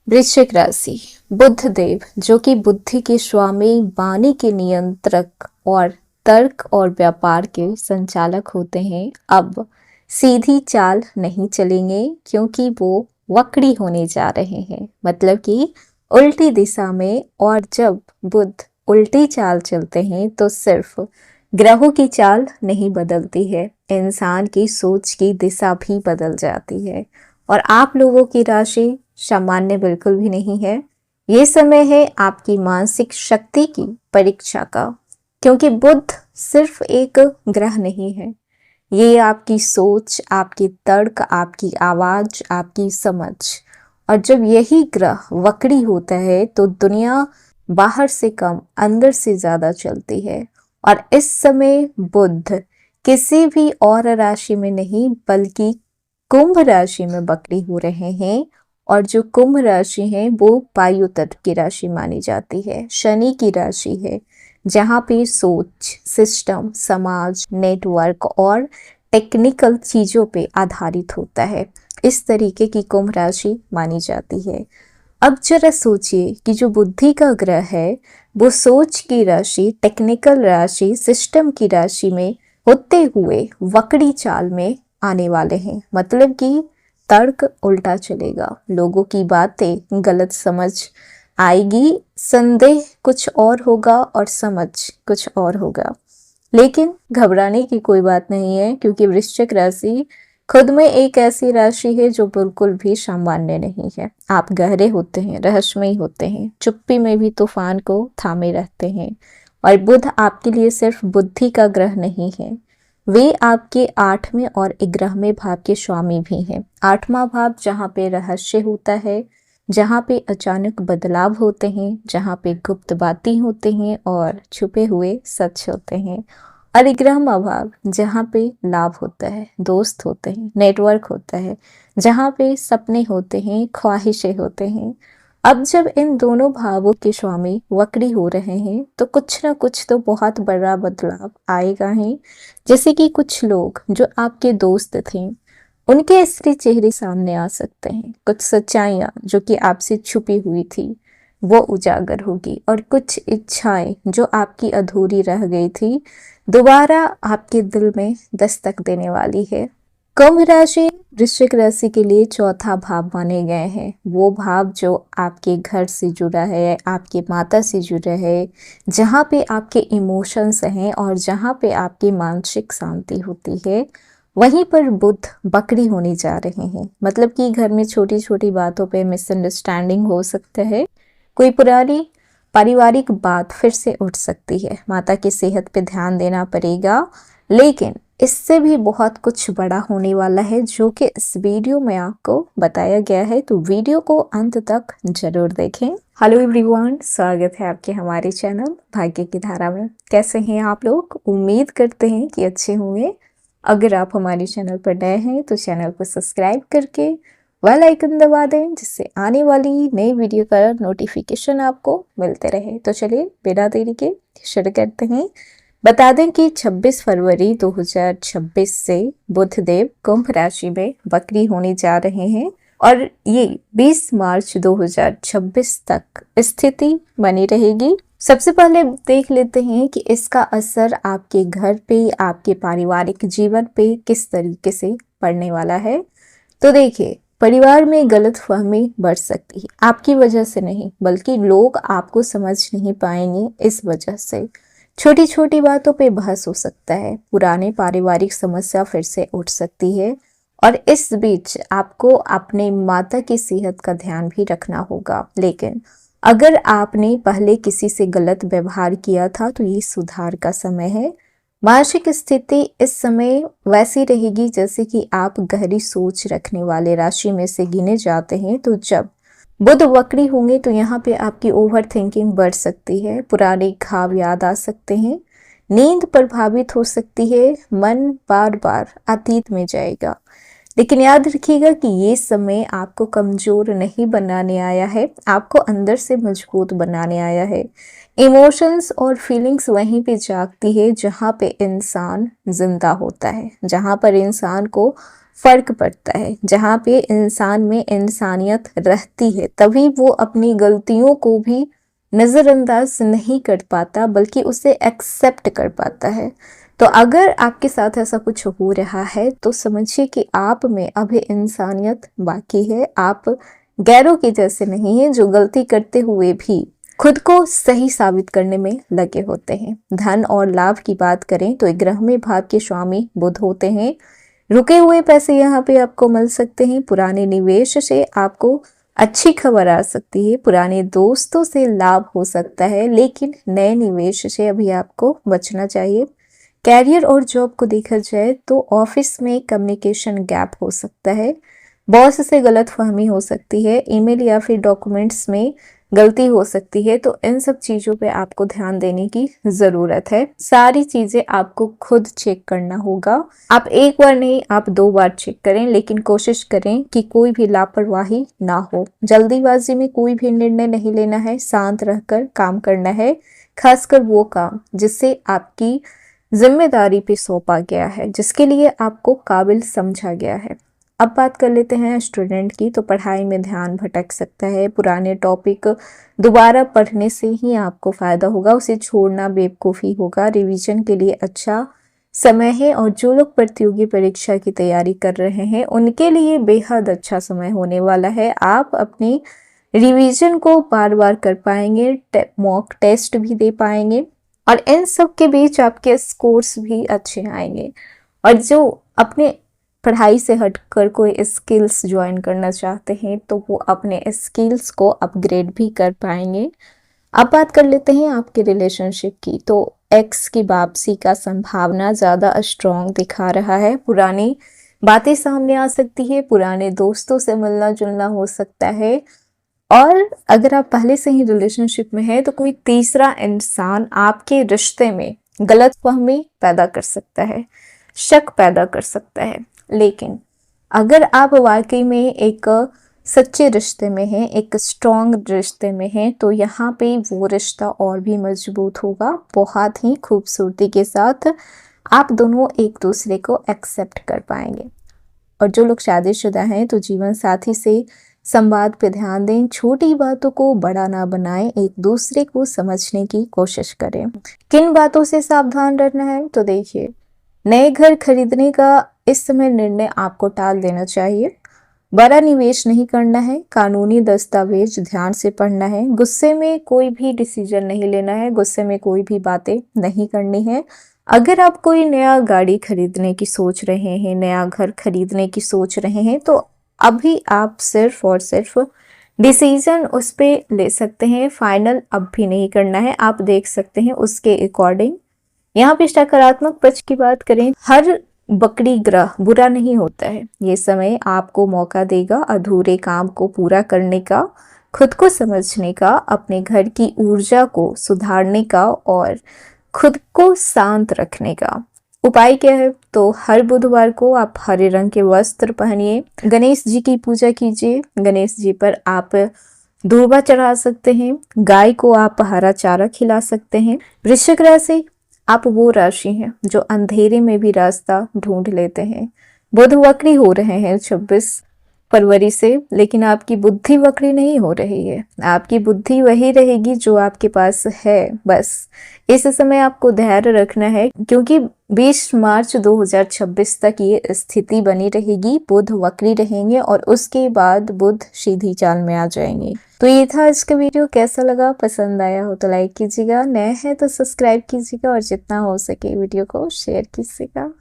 वृश्चिक राशि। बुध देव जो कि बुद्धि के स्वामी, वाणी के नियंत्रक और तर्क और व्यापार के संचालक होते हैं, अब सीधी चाल नहीं चलेंगे क्योंकि वो वक्री होने जा रहे हैं, मतलब कि उल्टी दिशा में। और जब बुध उल्टी चाल चलते हैं तो सिर्फ ग्रहों की चाल नहीं बदलती है, इंसान की सोच की दिशा भी बदल जाती है। और आप लोगों की राशि सामान्य बिल्कुल भी नहीं है। ये समय है आपकी मानसिक शक्ति की परीक्षा का, क्योंकि बुध सिर्फ एक ग्रह नहीं है, ये आपकी सोच, आपकी तर्क, आपकी आवाज, आपकी समझ। और जब यही ग्रह वक्री होता है तो दुनिया बाहर से कम अंदर से ज्यादा चलती है। और इस समय बुध किसी भी और राशि में नहीं बल्कि कुंभ राशि में वक्री हो रहे हैं। और जो कुंभ राशि है वो वायु तत्व की राशि मानी जाती है, शनि की राशि है, जहाँ पे सोच, सिस्टम, समाज, नेटवर्क और टेक्निकल चीजों पे आधारित होता है। इस तरीके की कुंभ राशि मानी जाती है। अब जरा सोचिए कि जो बुद्धि का ग्रह है वो सोच की राशि, टेक्निकल राशि, सिस्टम की राशि में होते हुए वक्री चाल में आने वाले हैं, मतलब कि तर्क उल्टा चलेगा, लोगों की बातें गलत समझ आएगी, संदेह कुछ और होगा और समझ कुछ और होगा। लेकिन घबराने की कोई बात नहीं है, क्योंकि वृश्चिक राशि खुद में एक ऐसी राशि है जो बिल्कुल भी सामान्य नहीं है। आप गहरे होते हैं, रहस्यमयी होते हैं, चुप्पी में भी तूफान को थामे रहते हैं। और बुध आपके लिए सिर्फ बुद्धि का ग्रह नहीं है, वे आपके 8वें और 11वें भाव के स्वामी भी हैं। 8वां भाव जहाँ पे रहस्य होता है, जहाँ पे अचानक बदलाव होते हैं, जहाँ पे गुप्त बातें होते हैं और छुपे हुए सच होते हैं। और 11वां भाव जहाँ पे लाभ होता है, दोस्त होते हैं, नेटवर्क होता है, जहाँ पे सपने होते हैं, ख्वाहिशें होते हैं। अब जब इन दोनों भावों के स्वामी वक्री हो रहे हैं तो कुछ ना कुछ तो बहुत बड़ा बदलाव आएगा ही। जैसे कि कुछ लोग जो आपके दोस्त थे उनके असली चेहरे सामने आ सकते हैं, कुछ सच्चाइयाँ जो कि आपसे छुपी हुई थी वो उजागर होगी, और कुछ इच्छाएं जो आपकी अधूरी रह गई थी दोबारा आपके दिल में दस्तक देने वाली है। कुंभ राशि वृश्चिक राशि के लिए चौथा भाव माने गए हैं, वो भाव जो आपके घर से जुड़ा है, आपके माता से जुड़ा है, जहाँ पे आपके इमोशंस हैं और जहाँ पे आपकी मानसिक शांति होती है। वहीं पर बुध वक्री होने जा रहे हैं, मतलब कि घर में छोटी छोटी बातों पे मिसअंडरस्टैंडिंग हो सकता है, कोई पुरानी पारिवारिक बात फिर से उठ सकती है, माता की सेहत पे ध्यान देना पड़ेगा। लेकिन इससे भी बहुत कुछ बड़ा होने वाला है जो कि इस वीडियो में आपको बताया गया है, तो वीडियो को अंत तक जरूर देखें। हेलो एवरीवन, स्वागत है आपके हमारे चैनल भाग्य की धारा में। कैसे हैं आप लोग? उम्मीद करते हैं कि अच्छे होंगे। अगर आप हमारे चैनल पर नए हैं तो चैनल को सब्सक्राइब करके बेल आइकन दबा दें, जिससे आने वाली नई वीडियो का नोटिफिकेशन आपको मिलते रहे। तो चलिए बिना देरी के शुरू करते हैं। बता दें कि 26 फरवरी 2026 से बुध देव कुंभ राशि में वक्री होने जा रहे हैं और ये 20 मार्च 2026 तक स्थिति बनी रहेगी। सबसे पहले देख लेते हैं कि इसका असर आपके घर पे, आपके पारिवारिक जीवन पे किस तरीके से पड़ने वाला है। तो देखिए, परिवार में गलतफहमी बढ़ सकती है, आपकी वजह से नहीं बल्कि लोग आपको समझ नहीं पाएंगे, इस वजह से छोटी छोटी बातों पे बहस हो सकता है, पुराने पारिवारिक समस्या फिर से उठ सकती है। और इस बीच आपको अपने माता की सेहत का ध्यान भी रखना होगा। लेकिन अगर आपने पहले किसी से गलत व्यवहार किया था तो ये सुधार का समय है। मानसिक स्थिति इस समय वैसी रहेगी जैसे कि आप गहरी सोच रखने वाले राशि में से गिने जाते हैं। तो जब बुध वक्री होंगे तो यहाँ पे आपकी ओवर थिंकिंग बढ़ सकती है, पुराने घाव याद आ सकते हैं, नींद प्रभावित हो सकती है, मन बार बार अतीत में जाएगा। लेकिन याद रखिएगा कि ये समय आपको कमजोर नहीं बनाने आया है, आपको अंदर से मजबूत बनाने आया है। इमोशंस और फीलिंग्स वहीं पे जागती है जहाँ पे इंसान जिंदा होता है, जहाँ पर इंसान को फर्क पड़ता है। जहाँ पे इंसान में इंसानियत रहती है तभी वो अपनी गलतियों को भी नज़रअंदाज नहीं कर पाता बल्कि उसे एक्सेप्ट कर पाता है। तो अगर आपके साथ ऐसा कुछ हो रहा है तो समझिए कि आप में अभी इंसानियत बाकी है। आप गैरों के जैसे नहीं हैं जो गलती करते हुए भी खुद को सही साबित करने में लगे होते हैं। धन और लाभ की बात करें तो 11वें भाव के स्वामी बुध होते हैं। रुके हुए पैसे यहाँ पे आपको मिल सकते हैं। पुराने निवेश से आपको अच्छी खबर आ सकती है। पुराने दोस्तों से लाभ हो सकता है लेकिन नए निवेश से अभी आपको बचना चाहिए। कैरियर और जॉब को देखा जाए तो ऑफिस में कम्युनिकेशन गैप हो सकता है। बॉस से गलतफहमी हो सकती है। ईमेल या फिर डॉक्यूमेंट्स में गलती हो सकती है। तो इन सब चीज़ों पे आपको ध्यान देने की ज़रूरत है। सारी चीज़ें आपको खुद चेक करना होगा। आप एक बार नहीं, आप 2 बार चेक करें, लेकिन कोशिश करें कि कोई भी लापरवाही ना हो। जल्दीबाजी में कोई भी निर्णय नहीं लेना है। शांत रहकर काम करना है, खासकर वो काम जिससे आपकी जिम्मेदारी पे सौंपा गया है, जिसके लिए आपको काबिल समझा गया है। अब बात कर लेते हैं स्टूडेंट की। तो पढ़ाई में ध्यान भटक सकता है। पुराने टॉपिक दोबारा पढ़ने से ही आपको फायदा होगा, उसे छोड़ना बेवकूफ़ी होगा। रिवीजन के लिए अच्छा समय है और जो लोग प्रतियोगी परीक्षा की तैयारी कर रहे हैं उनके लिए बेहद अच्छा समय होने वाला है। आप अपनी रिवीजन को बार बार कर पाएंगे, मॉक टेस्ट भी दे पाएंगे और इन सब के बीच आपके स्कोर्स भी अच्छे आएंगे। और जो अपने पढ़ाई से हटकर कोई स्किल्स ज्वाइन करना चाहते हैं तो वो अपने स्किल्स को अपग्रेड भी कर पाएंगे। अब बात कर लेते हैं आपके रिलेशनशिप की। तो एक्स की वापसी का संभावना ज़्यादा स्ट्रॉन्ग दिखा रहा है। पुरानी बातें सामने आ सकती है। पुराने दोस्तों से मिलना जुलना हो सकता है। और अगर आप पहले से ही रिलेशनशिप में हैं तो कोई तीसरा इंसान आपके रिश्ते में गलतफहमी पैदा कर सकता है, शक पैदा कर सकता है। लेकिन अगर आप वाकई में एक सच्चे रिश्ते में हैं, एक स्ट्रॉन्ग रिश्ते में हैं, तो यहाँ पे वो रिश्ता और भी मजबूत होगा। बहुत ही खूबसूरती के साथ आप दोनों एक दूसरे को एक्सेप्ट कर पाएंगे। और जो लोग शादीशुदा हैं तो जीवन साथी से संवाद पे ध्यान दें। छोटी बातों को बड़ा ना बनाएं, एक दूसरे को समझने की कोशिश करें। किन बातों से सावधान रहना है तो देखिए, नए घर खरीदने का इस समय निर्णय आपको टाल देना चाहिए। बड़ा निवेश नहीं करना है। कानूनी दस्तावेज ध्यान से पढ़ना है। गुस्से में कोई भी डिसीजन नहीं लेना है। गुस्से में कोई भी बातें नहीं करनी है। अगर आप कोई नया गाड़ी खरीदने की सोच रहे हैं, नया घर खरीदने की सोच रहे हैं, तो अभी आप सिर्फ और सिर्फ डिसीजन उस पे ले सकते हैं। फाइनल अब भी नहीं करना है। आप देख सकते हैं उसके अकॉर्डिंग। यहाँ पे सकारात्मक पक्ष की बात करें, हर बकरी ग्रह बुरा नहीं होता है। ये समय आपको मौका देगा अधूरे काम को पूरा करने का, खुद को समझने का, अपने घर की ऊर्जा को सुधारने का और खुद को शांत रखने का। उपाय क्या है? तो हर बुधवार को आप हरे रंग के वस्त्र पहनिए। गणेश जी की पूजा कीजिए। गणेश जी पर आप दूर्वा चढ़ा सकते हैं। गाय को आप हरा चारा खिला सकते हैं। वृश्चिक राशि, आप वो राशि हैं जो अंधेरे में भी रास्ता ढूंढ लेते हैं। बुध वक्री हो रहे हैं 26 फरवरी से, लेकिन आपकी बुद्धि वक्री नहीं हो रही है। आपकी बुद्धि वही रहेगी जो आपके पास है। बस इस समय आपको धैर्य रखना है, क्योंकि 20 मार्च 2026 तक ये स्थिति बनी रहेगी। बुध वक्री रहेंगे और उसके बाद बुध सीधी चाल में आ जाएंगे। तो ये था आज का वीडियो। कैसा लगा? पसंद आया हो तो लाइक कीजिएगा, नए हैं तो सब्सक्राइब कीजिएगा और जितना हो सके वीडियो को शेयर कीजिएगा।